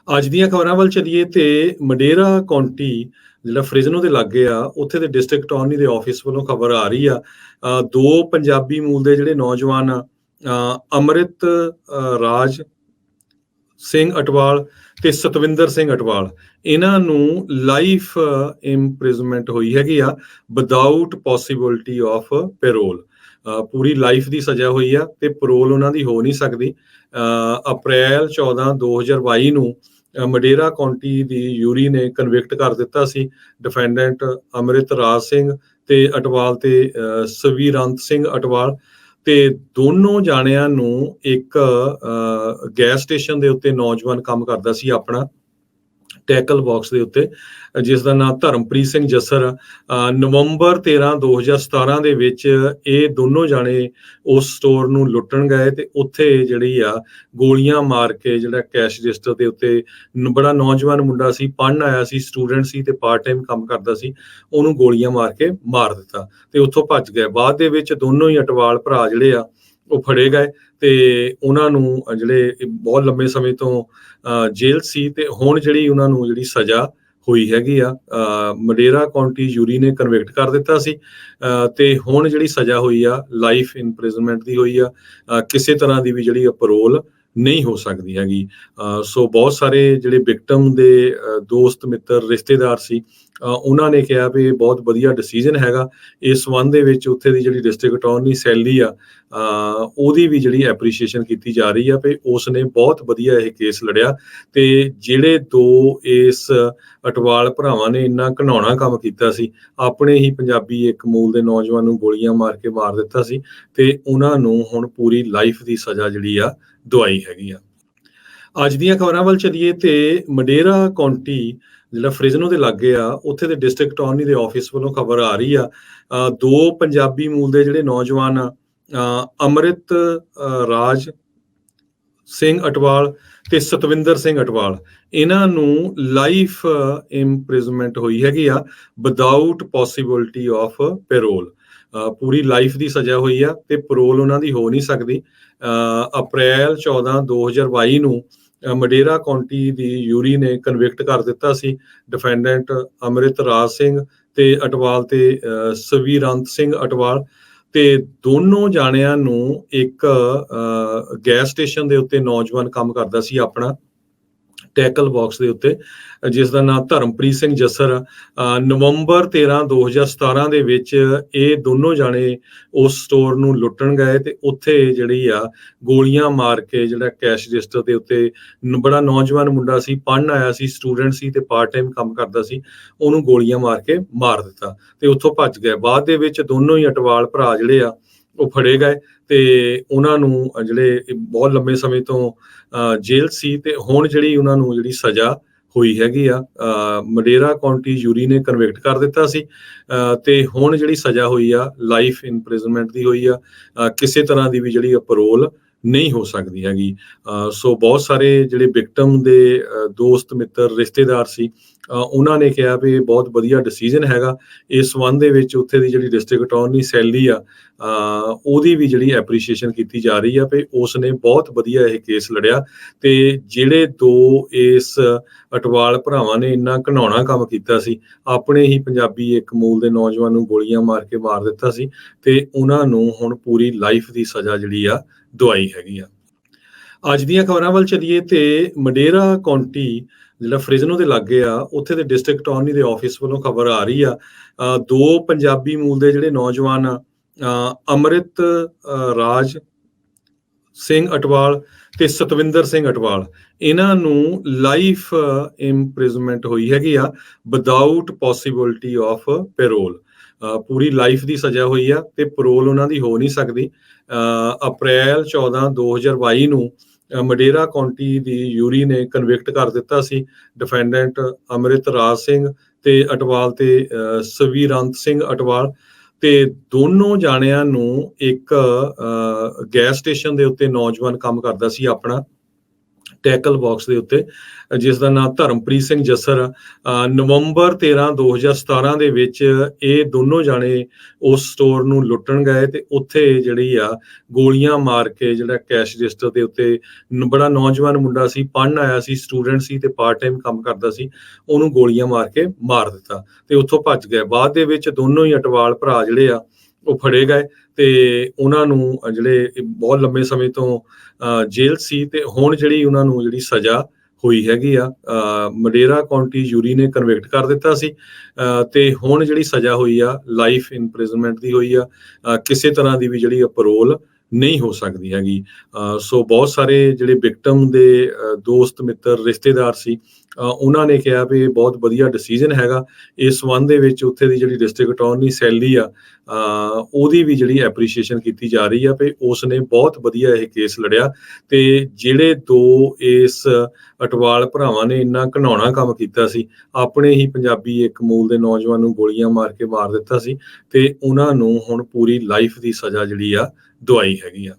ਅੱਜ ਦੀਆਂ ਖਬਰਾਂ ਵੱਲ ਚੱਲੀਏ ਤੇ ਮਡੇਰਾ ਕਾਉਂਟੀ ਜਿਹੜਾ ਫ੍ਰਿਜ਼ਨੋ ਦੇ ਲਾਗੇ ਆ ਉੱਥੇ ਦੇ ਡਿਸਟ੍ਰਿਕਟ ਅਟਾਰਨੀ ਦੇ ਆਫਿਸ ਵੱਲੋਂ ਖਬਰ ਆ ਰਹੀ ਆ। ਦੋ ਪੰਜਾਬੀ ਮੂਲ ਦੇ ਜਿਹੜੇ ਨੌਜਵਾਨ ਆ, ਅੰਮ੍ਰਿਤ ਰਾਜ ਸਿੰਘ ਅਟਵਾਲ ਤੇ ਸਤਵਿੰਦਰ ਸਿੰਘ ਅਟਵਾਲ, ਇਹਨਾਂ ਨੂੰ ਲਾਈਫ ਇੰਪ੍ਰਿਜ਼ਨਮੈਂਟ ਹੋਈ ਹੈਗੀ ਆ without possibility of parole. Puri life ਦੀ ਸਜ਼ਾ ਹੋਈ ਆ ਤੇ ਪੈਰੋਲ ਉਹਨਾਂ ਦੀ ਹੋ ਨਹੀਂ ਸਕਦੀ। ਅਪ੍ਰੈਲ 14 2022 ਨੂੰ ਮਡੇਰਾ ਕਾਉਂਟੀ ਦੀ ਯੂਰੀ ਨੇ ਕਨਵਿਕਟ ਕਰ ਦਿੱਤਾ ਸੀ ਡਿਫੈਂਡੈਂਟ ਅੰਮ੍ਰਿਤ ਰਾਜ ਸਿੰਘ ਤੇ ਅਟਵਾਲ ਤੇ ਸਵੀਰੰਤ ਸਿੰਘ ਅਟਵਾਲ, ਤੇ ਦੋਨੋਂ ਜਾਣਿਆਂ ਨੂੰ ਇੱਕ ਗੈਸ ਸਟੇਸ਼ਨ ਦੇ ਉੱਤੇ ਨੌਜਵਾਨ ਕੰਮ ਕਰਦਾ ਸੀ ਆਪਣਾ ਟੈਕਲ ਬਾਕਸ ਦੇ ਉੱਤੇ, ਜਿਸ ਦਾ ਨਾਮ ਧਰਮਪ੍ਰੀਤ ਸਿੰਘ ਜੱਸਰ। ਨਵੰਬਰ 13 2017 ਦੇ ਵਿੱਚ ਇਹ ਦੋਨੋਂ ਜਾਣੇ ਉਸ ਸਟੋਰ ਨੂੰ ਲੁੱਟਣ ਗਏ ਤੇ ਉੱਥੇ ਜਿਹੜੀ ਆ ਗੋਲੀਆਂ ਮਾਰ ਕੇ, ਜਿਹੜਾ ਕੈਸ਼ ਰਜਿਸਟਰ ਦੇ ਉੱਤੇ ਬੜਾ ਨੌਜਵਾਨ ਮੁੰਡਾ ਸੀ, ਪੜ੍ਹਨ ਆਇਆ ਸੀ, ਸਟੂਡੈਂਟ ਸੀ ਤੇ ਪਾਰਟ ਟਾਈਮ ਕੰਮ ਕਰਦਾ ਸੀ, ਉਹਨੂੰ ਗੋਲੀਆਂ ਮਾਰ ਕੇ ਮਾਰ ਦਿੱਤਾ ਤੇ ਉੱਥੋਂ ਭੱਜ ਗਏ। ਬਾਅਦ ਦੇ ਵਿੱਚ ਦੋਨੋਂ ਹੀ ਅਟਵਾਲ ਭਰਾ ਜਿਹੜੇ ਆ ਉਹ ਫੜੇ ਗਏ ਤੇ ਉਹਨਾਂ ਨੂੰ ਜਿਹੜੇ ਬਹੁਤ ਲੰਬੇ ਸਮੇਂ ਤੋਂ ਜੇਲ੍ਹ ਸੀ ਤੇ ਹੁਣ ਜਿਹੜੀ ਉਹਨਾਂ ਨੂੰ ਜਿਹੜੀ ਸਜ਼ਾ ਹੋਈ ਹੈਗੀ ਆ, ਮਡੇਰਾ ਕਾਉਂਟੀ ਯੂਰੀ ਨੇ ਕਨਵਿਕਟ ਕਰ ਦਿੱਤਾ ਸੀ ਤੇ ਹੁਣ ਜਿਹੜੀ ਸਜ਼ਾ ਹੋਈ ਆ ਲਾਈਫ ਇੰਪ੍ਰਿਜ਼ਨਮੈਂਟ ਦੀ ਹੋਈ ਆ। ਕਿਸੇ ਤਰ੍ਹਾਂ ਦੀ ਵੀ ਜਿਹੜੀ ਪੈਰੋਲ ਨਹੀਂ ਹੋ ਸਕਦੀ ਹੈਗੀ। ਸੋ ਬਹੁਤ ਸਾਰੇ ਜਿਹੜੇ ਵਿਕਟਮ ਦੇ ਦੋਸਤ ਮਿੱਤਰ ਰਿਸ਼ਤੇਦਾਰ ਸੀ, ਉਹਨਾਂ ਨੇ ਕਿਹਾ ਵੀ ਇਹ ਬਹੁਤ ਵਧੀਆ ਡਿਸੀਜਨ ਹੈਗਾ। ਇਸ ਸੰਬੰਧ ਦੇ ਵਿੱਚ ਉੱਥੇ ਦੀ ਜਿਹੜੀ ਡਿਸਟ੍ਰਿਕਟ ਅਟਾਰਨੀ ਸੈਲੀ ਆ, ਉਹਦੀ ਵੀ ਜਿਹੜੀ ਐਪਰੀਸ਼ੀਏਸ਼ਨ ਕੀਤੀ ਜਾ ਰਹੀ ਆ ਵੀ ਉਸ ਨੇ ਬਹੁਤ ਵਧੀਆ ਇਹ ਕੇਸ ਲੜਿਆ ਤੇ ਜਿਹੜੇ ਦੋ ਇਸ ਅਟਵਾਲ ਭਰਾਵਾਂ ਨੇ ਇੰਨਾ ਘਿਨਾਉਣਾ ਕੰਮ ਕੀਤਾ ਸੀ, ਆਪਣੇ ਹੀ ਪੰਜਾਬੀ ਇੱਕ ਮੂਲ ਦੇ ਨੌਜਵਾਨ ਨੂੰ ਗੋਲੀਆਂ ਮਾਰ ਕੇ ਮਾਰ ਦਿੱਤਾ ਸੀ ਤੇ ਉਹਨਾਂ ਨੂੰ ਹੁਣ ਪੂਰੀ ਲਾਈਫ ਦੀ ਸਜ਼ਾ ਜਿਹੜੀ ਆ ਦਵਾਈ ਹੈਗੀ ਆ। ਅੱਜ ਦੀਆਂ ਖਬਰਾਂ ਵੱਲ ਚੱਲੀਏ ਤੇ ਮਡੇਰਾ ਕਾਉਂਟੀ ਜਿਹੜਾ ਫ੍ਰਿਜ਼ਨੋ ਦੇ ਲਾਗੇ ਆ ਉੱਥੇ ਦੇ ਡਿਸਟ੍ਰਿਕਟ ਅਟਾਰਨੀ ਦੇ ਆਫਿਸ ਵੱਲੋਂ ਖਬਰ ਆ ਰਹੀ ਆ। ਦੋ ਪੰਜਾਬੀ ਮੂਲ ਦੇ ਜਿਹੜੇ ਨੌਜਵਾਨ ਆ, ਅੰਮ੍ਰਿਤ ਰਾਜ ਸਿੰਘ ਅਟਵਾਲ ਤੇ ਸਤਵਿੰਦਰ ਸਿੰਘ ਅਟਵਾਲ, ਇਹਨਾਂ ਨੂੰ ਲਾਈਫ ਇੰਪ੍ਰਿਜ਼ਨਮੈਂਟ ਹੋਈ ਹੈਗੀ ਆ without possibility of parole. Puri life ਦੀ ਸਜ਼ਾ ਹੋਈ ਆ ਤੇ ਪੈਰੋਲ ਉਹਨਾਂ ਦੀ ਹੋ ਨਹੀਂ ਸਕਦੀ। ਅਪ੍ਰੈਲ 14 2022 ਨੂੰ ਮਡੇਰਾ ਕਾਉਂਟੀ ਦੀ ਯੂਰੀ ਨੇ ਕਨਵਿਕਟ ਕਰ ਦਿੱਤਾ ਸੀ ਡਿਫੈਂਡੈਂਟ ਅੰਮ੍ਰਿਤ ਰਾਜ ਸਿੰਘ ਤੇ ਅਟਵਾਲ ਤੇ ਸਵੀਰੰਤ ਸਿੰਘ ਅਟਵਾਲ, ਤੇ ਦੋਨੋਂ ਜਾਣਿਆਂ ਨੂੰ ਇੱਕ ਗੈਸ ਸਟੇਸ਼ਨ ਦੇ ਉੱਤੇ ਨੌਜਵਾਨ ਕੰਮ ਕਰਦਾ ਸੀ ਆਪਣਾ ਟੈਕਲ ਬਾਕਸ ਦੇ ਉੱਤੇ, ਜਿਸ ਦਾ ਨਾਮ ਧਰਮਪ੍ਰੀਤ ਸਿੰਘ ਜੱਸਰ। ਨਵੰਬਰ 13 2017 ਦੇ ਵਿੱਚ ਇਹ ਦੋਨੋਂ ਜਾਣੇ ਉਸ ਸਟੋਰ ਨੂੰ ਲੁੱਟਣ ਗਏ ਤੇ ਉੱਥੇ ਜਿਹੜੀ ਆ ਗੋਲੀਆਂ ਮਾਰ ਕੇ, ਜਿਹੜਾ ਕੈਸ਼ ਰਜਿਸਟਰ ਦੇ ਉੱਤੇ ਬੜਾ ਨੌਜਵਾਨ ਮੁੰਡਾ ਸੀ, ਪੜ੍ਹਨ ਆਇਆ ਸੀ, ਸਟੂਡੈਂਟ ਸੀ ਤੇ ਪਾਰਟ ਟਾਈਮ ਕੰਮ ਕਰਦਾ ਸੀ, ਉਹਨੂੰ ਗੋਲੀਆਂ ਮਾਰ ਕੇ ਮਾਰ ਦਿੱਤਾ ਤੇ ਉੱਥੋਂ ਭੱਜ ਗਏ। ਬਾਅਦ ਦੇ ਵਿੱਚ ਦੋਨੋਂ ਹੀ ਅਟਵਾਲ ਭਰਾ ਜਿਹੜੇ ਆ ਉਹ ਫੜੇ ਗਏ ਤੇ ਉਹਨਾਂ ਨੂੰ ਜਿਹੜੇ ਬਹੁਤ ਲੰਬੇ ਸਮੇਂ ਤੋਂ ਜੇਲ੍ਹ ਸੀ ਤੇ ਹੁਣ ਜਿਹੜੀ ਉਹਨਾਂ ਨੂੰ ਜਿਹੜੀ ਸਜ਼ਾ ਹੋਈ ਹੈਗੀ ਆ, ਮਡੇਰਾ ਕਾਉਂਟੀ ਯੂਰੀ ਨੇ ਕਨਵਿਕਟ ਕਰ ਦਿੱਤਾ ਸੀ ਤੇ ਹੁਣ ਜਿਹੜੀ ਸਜ਼ਾ ਹੋਈ ਆ ਲਾਈਫ ਇੰਪ੍ਰਿਜ਼ਨਮੈਂਟ ਦੀ ਹੋਈ ਆ। ਕਿਸੇ ਤਰ੍ਹਾਂ ਦੀ ਵੀ ਜਿਹੜੀ ਪੈਰੋਲ ਨਹੀਂ ਹੋ ਸਕਦੀ ਹੈਗੀ। ਸੋ ਬਹੁਤ ਸਾਰੇ ਜਿਹੜੇ ਵਿਕਟਮ ਦੇ ਦੋਸਤ ਮਿੱਤਰ ਰਿਸ਼ਤੇਦਾਰ ਸੀ, ਉਹਨਾਂ ਨੇ ਕਿਹਾ ਵੀ ਇਹ ਬਹੁਤ ਵਧੀਆ ਡਿਸੀਜਨ ਹੈਗਾ। ਇਸ ਸੰਬੰਧ ਦੇ ਵਿੱਚ ਉੱਥੇ ਦੀ ਜਿਹੜੀ ਡਿਸਟ੍ਰਿਕਟ ਅਟਾਰਨੀ ਸੈਲੀ ਆ, ਉਹਦੀ ਵੀ ਜਿਹੜੀ ਐਪਰੀਸ਼ੀਏਸ਼ਨ ਕੀਤੀ ਜਾ ਰਹੀ ਆ ਵੀ ਉਸ ਨੇ ਬਹੁਤ ਵਧੀਆ ਇਹ ਕੇਸ ਲੜਿਆ ਤੇ ਜਿਹੜੇ ਦੋ ਇਸ ਅਟਵਾਲ ਭਰਾਵਾਂ ਨੇ ਇੰਨਾ ਘਿਨਾਉਣਾ ਕੰਮ ਕੀਤਾ ਸੀ, ਆਪਣੇ ਹੀ ਪੰਜਾਬੀ ਇੱਕ ਮੂਲ ਦੇ ਨੌਜਵਾਨ ਨੂੰ ਗੋਲੀਆਂ ਮਾਰ ਕੇ ਮਾਰ ਦਿੱਤਾ ਸੀ ਤੇ ਉਹਨਾਂ ਨੂੰ ਹੁਣ ਪੂਰੀ ਲਾਈਫ ਦੀ ਸਜ਼ਾ ਜਿਹੜੀ ਆ ਦਵਾਈ ਹੈਗੀ ਆ। ਅੱਜ ਦੀਆਂ ਖਬਰਾਂ ਵੱਲ ਚੱਲੀਏ ਤੇ ਮਡੇਰਾ ਕਾਉਂਟੀ ਜਿਹੜਾ ਫ੍ਰਿਜ਼ਨੋ ਦੇ ਲਾਗੇ ਆ ਉੱਥੇ ਦੇ ਡਿਸਟ੍ਰਿਕਟ ਅਟਾਰਨੀ ਦੇ ਆਫਿਸ ਵੱਲੋਂ ਖਬਰ ਆ ਰਹੀ ਆ। ਦੋ ਪੰਜਾਬੀ ਮੂਲ ਦੇ ਜਿਹੜੇ ਨੌਜਵਾਨ ਆ, ਅੰਮ੍ਰਿਤ ਰਾਜ ਸਿੰਘ ਅਟਵਾਲ ਤੇ ਸਤਵਿੰਦਰ ਸਿੰਘ ਅਟਵਾਲ, ਇਹਨਾਂ ਨੂੰ ਲਾਈਫ ਇੰਪ੍ਰਿਜ਼ਨਮੈਂਟ ਹੋਈ ਹੈਗੀ ਆ without possibility of parole. Puri life ਦੀ ਸਜ਼ਾ ਹੋਈ ਆ ਤੇ ਪੈਰੋਲ ਉਹਨਾਂ ਦੀ ਹੋ ਨਹੀਂ ਸਕਦੀ। ਅਪ੍ਰੈਲ 14 2022 ਨੂੰ ਮਡੇਰਾ ਕਾਉਂਟੀ ਦੀ ਯੂਰੀ ਨੇ ਕਨਵਿਕਟ ਕਰ ਦਿੱਤਾ ਸੀ ਡਿਫੈਂਡੈਂਟ ਅੰਮ੍ਰਿਤ ਰਾਜ ਸਿੰਘ ਤੇ ਅਟਵਾਲ ਤੇ ਸਵੀਰੰਤ ਸਿੰਘ ਅਟਵਾਲ, ਤੇ ਦੋਨੋਂ ਜਾਣਿਆਂ ਨੂੰ ਇੱਕ ਗੈਸ ਸਟੇਸ਼ਨ ਦੇ ਉੱਤੇ ਨੌਜਵਾਨ ਕੰਮ ਕਰਦਾ ਸੀ ਆਪਣਾ ਟੈਕਲ ਬਾਕਸ ਦੇ ਉੱਤੇ, ਜਿਸ ਦਾ ਨਾਮ ਧਰਮਪ੍ਰੀਤ ਸਿੰਘ ਜੱਸਰ ਆ। ਨਵੰਬਰ 13 2017 ਦੇ ਵਿੱਚ ਇਹ ਦੋਨੋਂ ਜਾਣੇ ਉਸ ਸਟੋਰ ਨੂੰ ਲੁੱਟਣ ਗਏ ਤੇ ਉੱਥੇ ਜਿਹੜੀ ਆ ਗੋਲੀਆਂ ਮਾਰ ਕੇ, ਜਿਹੜਾ ਕੈਸ਼ ਰਜਿਸਟਰ ਦੇ ਉੱਤੇ ਬੜਾ ਨੌਜਵਾਨ ਮੁੰਡਾ ਸੀ, ਪੜ੍ਹਨ ਆਇਆ ਸੀ, ਸਟੂਡੈਂਟ ਸੀ ਤੇ ਪਾਰਟ ਟਾਈਮ ਕੰਮ ਕਰਦਾ ਸੀ, ਉਹਨੂੰ ਗੋਲੀਆਂ ਮਾਰ ਕੇ ਮਾਰ ਦਿੱਤਾ ਤੇ ਉੱਥੋਂ ਭੱਜ ਗਏ। ਬਾਅਦ ਦੇ ਵਿੱਚ ਦੋਨੋਂ ਹੀ ਅਟਵਾਲ ਭਰਾ ਜਿਹੜੇ ਆ ਉਹ ਫੜੇ ਗਏ ਤੇ ਉਹਨਾਂ ਨੂੰ ਜਿਹੜੇ ਬਹੁਤ ਲੰਬੇ ਸਮੇਂ ਤੋਂ ਜੇਲ੍ਹ ਸੀ ਤੇ ਹੁਣ ਜਿਹੜੀ ਉਹਨਾਂ ਨੂੰ ਜਿਹੜੀ ਸਜ਼ਾ ਹੋਈ ਹੈਗੀ ਆ, ਮਡੇਰਾ ਕਾਉਂਟੀ ਜੂਰੀ ਨੇ ਕਨਵਿਕਟ ਕਰ ਦਿੱਤਾ ਸੀ ਤੇ ਹੁਣ ਜਿਹੜੀ ਸਜ਼ਾ ਹੋਈ ਆ ਲਾਈਫ ਇੰਪ੍ਰਿਜ਼ਨਮੈਂਟ ਦੀ ਹੋਈ ਆ। ਕਿਸੇ ਤਰ੍ਹਾਂ ਦੀ ਵੀ ਜਿਹੜੀ ਪਰੋਲ ਨਹੀਂ ਹੋ ਸਕਦੀ ਹੈਗੀ। ਸੋ ਬਹੁਤ ਸਾਰੇ ਜਿਹੜੇ ਵਿਕਟਮ ਦੇ ਦੋਸਤ ਮਿੱਤਰ ਰਿਸ਼ਤੇਦਾਰ ਸੀ, ਉਹਨਾਂ ਨੇ ਕਿਹਾ ਵੀ ਇਹ ਬਹੁਤ ਵਧੀਆ ਡਿਸੀਜਨ ਹੈਗਾ। ਇਸ ਸੰਬੰਧ ਦੇ ਵਿੱਚ ਉੱਥੇ ਦੀ ਜਿਹੜੀ ਡਿਸਟ੍ਰਿਕਟ ਅਟਾਰਨੀ ਸੈਲੀ ਆ, ਉਹਦੀ ਵੀ ਜਿਹੜੀ ਐਪਰੀਸ਼ੀਏਸ਼ਨ ਕੀਤੀ ਜਾ ਰਹੀ ਆ ਵੀ ਉਸ ਨੇ ਬਹੁਤ ਵਧੀਆ ਇਹ ਕੇਸ ਲੜਿਆ ਤੇ ਜਿਹੜੇ ਦੋ ਇਸ ਅਟਵਾਲ ਭਰਾਵਾਂ ਨੇ ਇੰਨਾ ਘਿਨਾਉਣਾ ਕੰਮ ਕੀਤਾ ਸੀ, ਆਪਣੇ ਹੀ ਪੰਜਾਬੀ ਇੱਕ ਮੂਲ ਦੇ ਨੌਜਵਾਨ ਨੂੰ ਗੋਲੀਆਂ ਮਾਰ ਕੇ ਮਾਰ ਦਿੱਤਾ ਸੀ ਤੇ ਉਹਨਾਂ ਨੂੰ ਹੁਣ ਪੂਰੀ ਲਾਈਫ ਦੀ ਸਜ਼ਾ ਜਿਹੜੀ ਆ ਦਵਾਈ ਹੈਗੀ ਆ।